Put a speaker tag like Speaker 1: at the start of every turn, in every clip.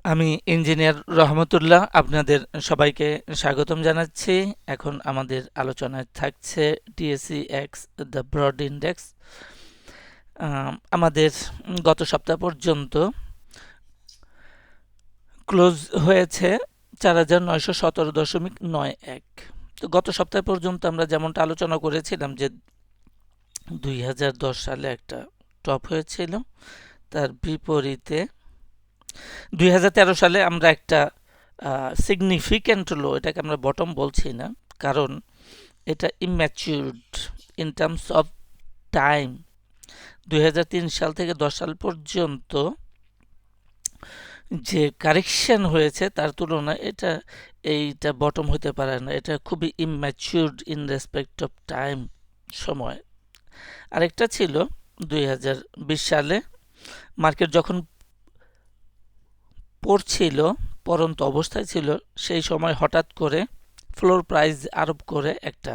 Speaker 1: আমি ইঞ্জিনিয়ার রহমতুল্লাহ আপনাদের সবাইকে স্বাগতম জানাচ্ছি। এখন আমাদের আলোচনায় থাকছে DSE X the broad index. আমাদের গত সপ্তাহ পর্যন্ত ক্লোজ হয়েছে ৪,৯১৭.৯১। তো গত সপ্তাহ পর্যন্ত আমরা যেমনটা আলোচনা করেছিলাম যে ২০১০ সালে একটা টপ হয়েছিল, তার বিপরীতে ২০১৩ সালে আমরা একটা সিগনিফিক্যান্ট লো, এটাকে আমরা বটম বলছি না কারণ এটা ইম্যাচিউরড ইন টার্মস অফ টাইম। ২০০৩ সাল থেকে ১০ সাল পর্যন্ত যে কারেকশন হয়েছে তার তুলনায় এইটা বটম হতে পারে না, এটা খুবই ইম্যাচিউরড ইন রেসপেক্ট অফ টাইম সময়। আরেকটা ছিল ২০২০ সালে মার্কেট যখন পড়ছিল, পড়ন্ত অবস্থায় ছিল, সেই সময় হঠাৎ করে ফ্লোর প্রাইস আরোপ করে একটা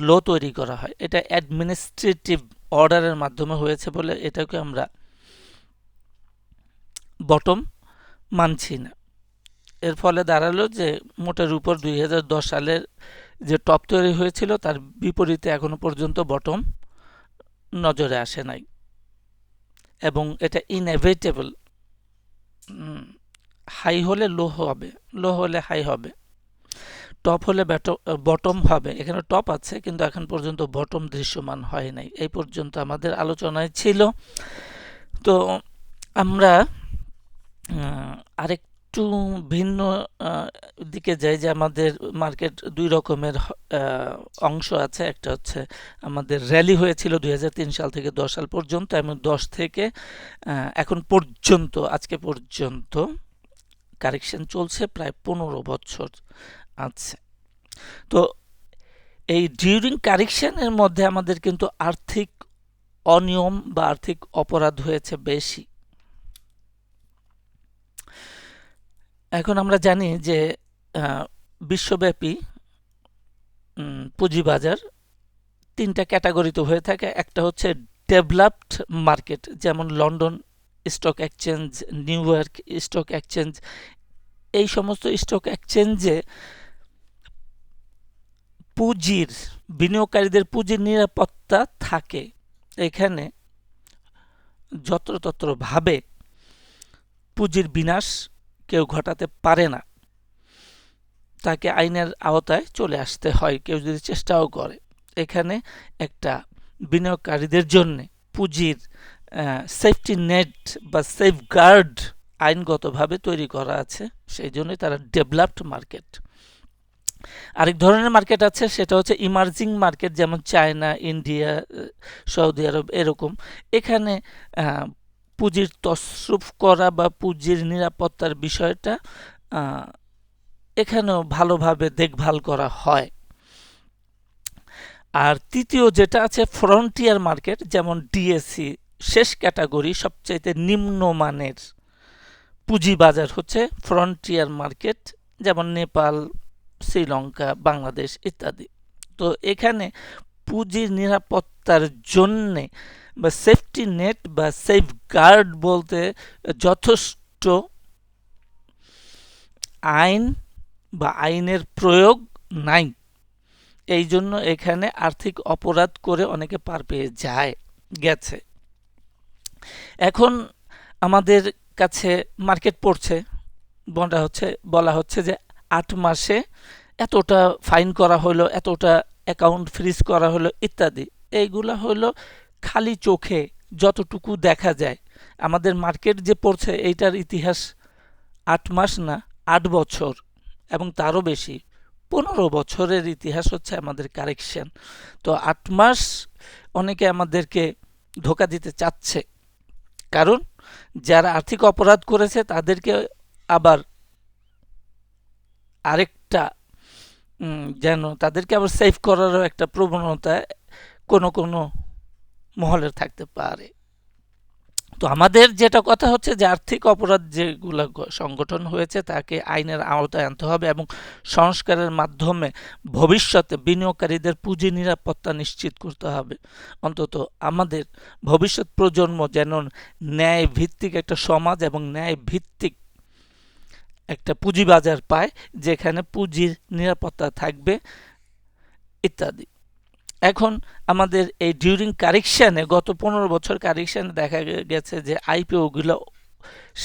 Speaker 1: লো তৈরি করা হয়। এটা অ্যাডমিনিস্ট্রেটিভ অর্ডারের মাধ্যমে হয়েছে বলে এটাকে আমরা বটম মানছি না। এর ফলে দাঁড়ালো যে মোটের উপর ২০১০ সালের যে টপ তৈরি হয়েছিল তার বিপরীতে এখনো পর্যন্ত বটম নজরে আসে নাই, এবং এটা ইনএভিটেবল। হাই হলে লো হবে, লো হলে হাই হবে, টপ হলে বটম হবে। এখানে টপ আছে কিন্তু এখন পর্যন্ত বটম দৃশ্যমান হয় নাই, এই পর্যন্ত আমাদের আলোচনায় ছিল। তো আমরা আরেকটু ভিন্ন দিকে যাই, যে আমাদের মার্কেট দুই রকমের অংশ আছে। একটা হচ্ছে আমাদের র্যালি হয়েছিল ২০০৩ সাল থেকে ১০ সাল পর্যন্ত, এবং ১০ থেকে এখন পর্যন্ত, আজকে পর্যন্ত কারেকশন চলছে প্রায় ১৫ বছর আছে। তো এই ডিউরিং কারেকশনের মধ্যে আমাদের কিন্তু আর্থিক অনিয়ম বা আর্থিক অপরাধ হয়েছে বেশি। এখন আমরা জানি যে বিশ্বব্যাপী পুঁজিবাজার তিনটা ক্যাটাগরিতে হয়ে থাকে। একটা হচ্ছে ডেভেলপড মার্কেট, যেমন London stock exchange, new York stock exchange. এই সমস্ত স্টক এক্সচেঞ্জে পুঁজির, বিনিয়োগকারীদের পুঁজির নিরাপত্তা থাকে। এখানে যত্রতত্র ভাবে পুঁজির বিনাশ কেউ ঘটাতে পারে না, তাকে আইনের আওতায় চলে আসতে হয় কেউ যদি চেষ্টাও করে। এখানে একটা বিনিয়োগকারীদের জন্য পুঁজির সেফটি নেট বা সেফগার্ড আইনগতভাবে তৈরি করা আছে, সেই জন্যই তারা ডেভেলপড মার্কেট। আরেক ধরনের মার্কেট আছে, সেটা হচ্ছে ইমার্জিং মার্কেট, যেমন চায়না, ইন্ডিয়া, সৌদি আরব, এরকম। এখানে পুঁজির তছরুফ করা বা পুঁজির নিরাপত্তার বিষয়টা এখানেও ভালোভাবে দেখভাল করা হয়। আর তৃতীয় যেটা আছে ফ্রন্টিয়ার মার্কেট, যেমন ডিএসসি, শেষ ক্যাটাগরি, সবচাইতে নিম্নমানের পুঁজিবাজার হচ্ছে ফ্রন্টিয়ার মার্কেট, যেমন নেপাল, শ্রীলঙ্কা, বাংলাদেশ ইত্যাদি। তো এখানে পুঁজির নিরাপত্তার জন্যে বা সেফটি নেট বা সেফগার্ড বলতে যথেষ্ট আইন বা আইনের প্রয়োগ নাই। এই জন্য এখানে আর্থিক অপরাধ করে অনেকে পার পেয়ে গেছে। এখন আমাদের কাছে মার্কেট পড়ছে, বলা হচ্ছে যে ৮ মাসে এতটা ফাইন করা হলো, এতটা অ্যাকাউন্ট ফ্রিজ করা হলো ইত্যাদি। এইগুলা হলো খালি চোখে যতটুকু দেখা যায়। আমাদের মার্কেট যে পড়ছে এইটার ইতিহাস ৮ মাস না, ৮ বছর এবং তারও বেশি, ১৫ বছরের ইতিহাস হচ্ছে আমাদের কারেকশন। তো ৮ মাস অনেকে আমাদেরকে ধোকা দিতে চাচ্ছে, কারণ যারা আর্থিক অপরাধ করেছে তাদেরকে আবার আরেকটা যেন তাদেরকে আবার সেভ করারও একটা প্রবণতা কোনো কোনো মহলের থাকতে পারে। তো আমাদের যেটা কথা হচ্ছে যে আর্থিক অপরাধ যেগুলো সংগঠন হয়েছে তাকে আইনের আওতায় আনতে হবে, এবং সংস্কারের মাধ্যমে ভবিষ্যতে বিনিয়োগকারীদের পুঁজি নিরাপত্তা নিশ্চিত করতে হবে। অন্তত আমাদের ভবিষ্যৎ প্রজন্ম যেন ন্যায় ভিত্তিক একটা সমাজ এবং ন্যায় ভিত্তিক একটা পুঁজিবাজার পায় যেখানে পুঁজির নিরাপত্তা থাকবে ইত্যাদি। এখন আমাদের এই ডিউরিং কারেকশানে গত 15 বছর কারেকশানে দেখা গেছে যে আইপিওগুলো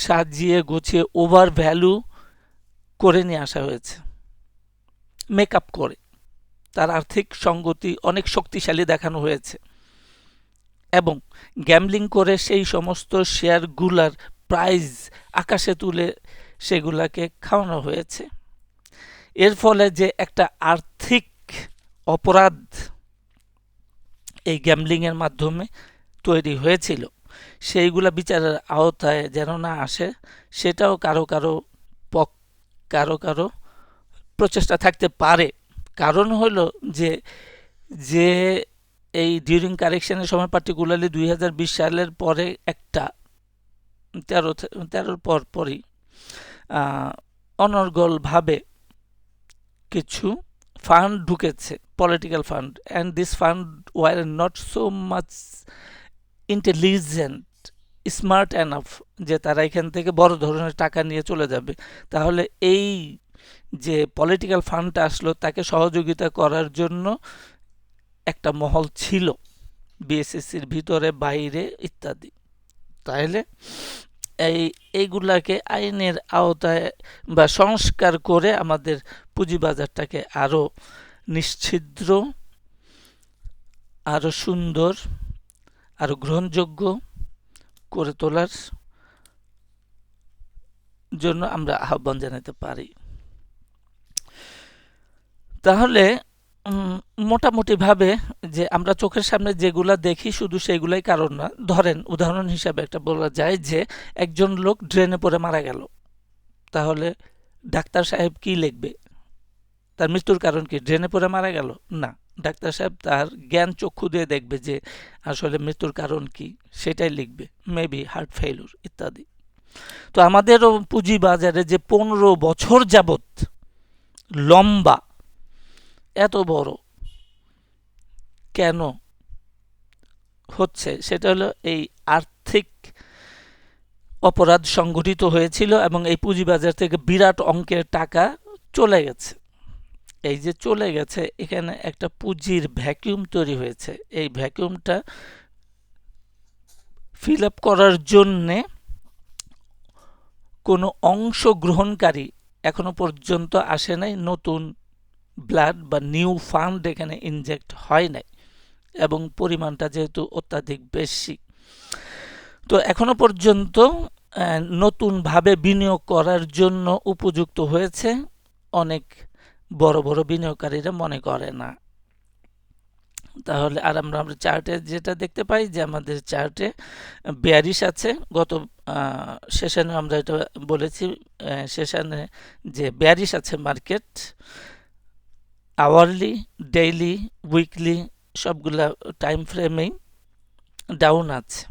Speaker 1: সাজিয়ে গুছিয়ে ওভার ভ্যালু করে নিয়ে আসা হয়েছে, মেকআপ করে তার আর্থিক সঙ্গতি অনেক শক্তিশালী দেখানো হয়েছে এবং গ্যামলিং করে সেই সমস্ত শেয়ারগুলার প্রাইস আকাশে তুলে সেগুলাকে খাওয়ানো হয়েছে। এর ফলে যে একটা আর্থিক অপরাধ এই গ্যামলিংয়ের মাধ্যমে তৈরি হয়েছিল সেইগুলা বিচারের আওতায় যেন না আসে সেটাও কারো কারো প্রচেষ্টা থাকতে পারে। কারণ হলো যে যে এই ডিউরিং কারেকশনের সময় পার্টিকুলারলি 2020 সালের পরে একটা 13 পরই অনর্গলভাবে কিছু ফান্ড ঢুকেছে, political fund, and this fund were not so much intelligent smart enough যে তারা এখান থেকে বড় ধরনের টাকা নিয়ে চলে যাবে। তাহলে এই যে পলিটিক্যাল ফান্ডটা আসলো তাকে সহযোগিতা করার জন্য একটা মহল ছিল বিএসএসসির ভিতরে বাইরে ইত্যাদি। তাহলে এইগুলাকে আইনের আওতায় বা সংস্কার করে আমাদের পুঁজিবাজারটাকে আরো নিশ্ছিদ্র, আরো সুন্দর, আরো গ্রহণযোগ্য করে তোলার জন্য আমরা আহ্বান জানাতে পারি। তাহলে মোটামুটি ভাবে যে আমরা চোখের সামনে যেগুলা দেখি শুধু সেগুলাই কারণ না। ধরেন উদাহরণ হিসাবে একটা বলা যায় যে একজন লোক ড্রেনে পড়ে মারা গেল, তাহলে ডাক্তার সাহেব কি লিখবে? তার মৃত্যুর কারণ কি? ড্রেনে পড়ে মারা গেল? না, ডাক্তার সাহেব তার জ্ঞান চক্ষু দিয়ে দেখবে যে আসলে মৃত্যুর কারণ কি, সেটাই লিখবে, মেবি হার্ট ফেইলুর ইত্যাদি। তো আমাদেরও পুঁজিবাজারে যে 15 বছর যাবত লম্বা এত বড় কেন হচ্ছে সেটা হলো এই আর্থিক অপরাধ সংঘটিত হয়েছিল এবং এই পুঁজিবাজার থেকে বিরাট অঙ্কের টাকা চলে গেছে। এই যে চলে গেছে এখানে একটা পুঁজির ভ্যাকিউম তৈরি হয়েছে। এই ভ্যাকিউমটা ফিল আপ করার জন্যে কোনো অংশগ্রহণকারী এখনো পর্যন্ত আসে নাই, নতুন ব্লাড বা নিউ ফান্ড এখানে ইনজেক্ট হয় নাই এবং পরিমাণটা যেহেতু অত্যাধিক বেশি, তো এখনো পর্যন্ত নতুনভাবে বিনিয়োগ করার জন্য উপযুক্ত হয়েছে অনেক বড় বড় বিনিয়োগকারীরা মনে করে না। তাহলে আর আমরা চার্টে যেটা দেখতে পাই যে আমাদের চার্টে বেয়ারিশ আছে। গত সেশনে আমরা এটা বলেছি, সেশনে যে বেয়ারিশ আছে মার্কেট, আওয়ারলি, ডেইলি, উইকলি সবগুলা টাইম ফ্রেমেই ডাউন আছে।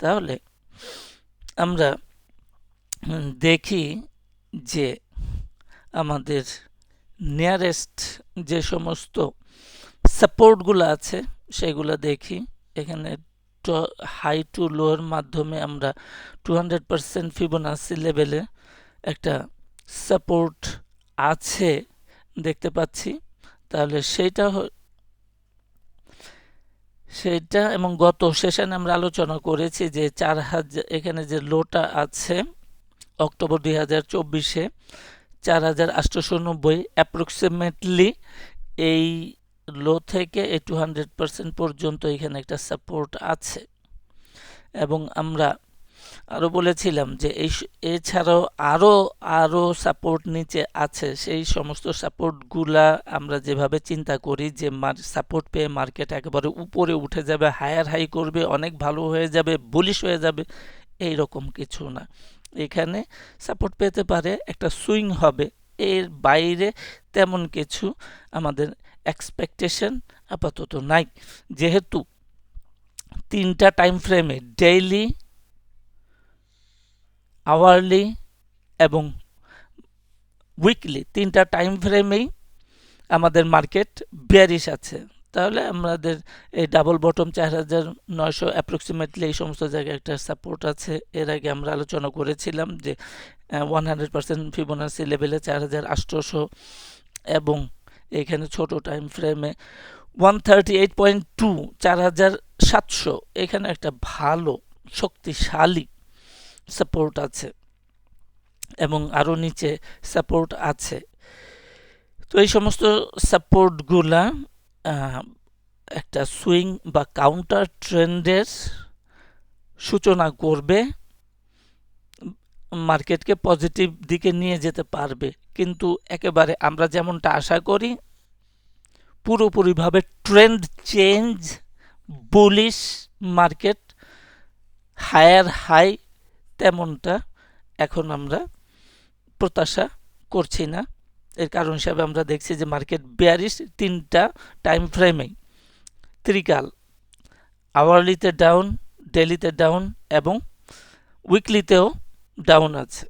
Speaker 1: তাহলে আমরা দেখি যে আমাদের নিয়ারেস্ট যে সমস্ত সাপোর্টগুলো আছে সেগুলো দেখি। এখানে হাই টু লোর মাধ্যমে আমরা 200% ফিবোনাসি লেভেলে একটা সাপোর্ট আছে দেখতে পাচ্ছি। তাহলে সেইটা এবং গত সেশনে আমরা আলোচনা করেছি যে 4000 এখানে যে লোটা আছে অক্টোবর 2024-এ 4890 অ্যাপ্রক্সিমেটলি এই লো থেকে এই 200% পর্যন্ত এখানে একটা সাপোর্ট আছে। এবং আমরা আরো বলেছিলাম যে এছাড়াও আরো সাপোর্ট নিচে আছে। সেই সমস্ত সাপোর্টগুলা আমরা যেভাবে চিন্তা করি যে সাপোর্ট পেয়ে মার্কেট একেবারে উপরে উঠে যাবে, হায়ার হাই করবে, অনেক ভালো হয়ে যাবে, বুলিশ হয়ে যাবে, এই রকম কিছু না। এখানে সাপোর্ট পেতে পারে, একটা সুইং হবে, এর বাইরে তেমন কিছু আমাদের এক্সপেকটেশন আপাতত নাই। যেহেতু তিনটা টাইম ফ্রেমে ডেইলি, আওয়ারলি এবং উইকলি তিনটা টাইম ফ্রেমেই আমাদের মার্কেট বেয়ারিশ আছে। তাহলে আমাদের এই ডাবল বটম 4900 অ্যাপ্রক্সিমেটলি এই সমস্ত জায়গায় একটা সাপোর্ট আছে। এর আগে আমরা আলোচনা করেছিলাম যে 100% ফিবোনাসি লেভেলে 4800 এবং এখানে ছোট টাইম ফ্রেমে 138.2 4700 এখানে একটা ভালো শক্তিশালী সাপোর্ট আছে এবং আরও নিচে সাপোর্ট আছে। তো এই সমস্ত সাপোর্টগুলা একটা সুইং বা কাউন্টার ট্রেন্ডের সূচনা করবে, মার্কেটকে পজিটিভ দিকে নিয়ে যেতে পারবে, কিন্তু একেবারে আমরা যেমনটা আশা করি পুরোপুরিভাবে trend change bullish market higher high তেমনটা এখন আমরা প্রত্যাশা করছি না। এর কারণ হিসাবে আমরা দেখছি যে মার্কেট বেয়ারিশ তিনটা টাইম ফ্রেমেই, ত্রিকাল, আওয়ারলিতে ডাউন, ডেলিতে ডাউন এবং উইকলিতেও ডাউন আছে।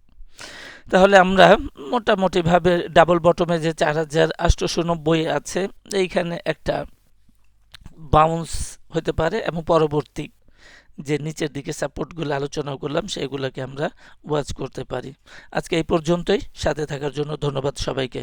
Speaker 1: তাহলে আমরা মোটামুটিভাবে ডাবল বটমে যে 4890 আছে এইখানে একটা বাউন্স হতে পারে এবং পরবর্তী যে নিচের দিকে সাপোর্টগুলো আলোচনা করলাম সেগুলোকে আমরা ওয়াচ করতে পারি। আজকে এই পর্যন্তই, সাথে থাকার জন্য ধন্যবাদ সবাইকে।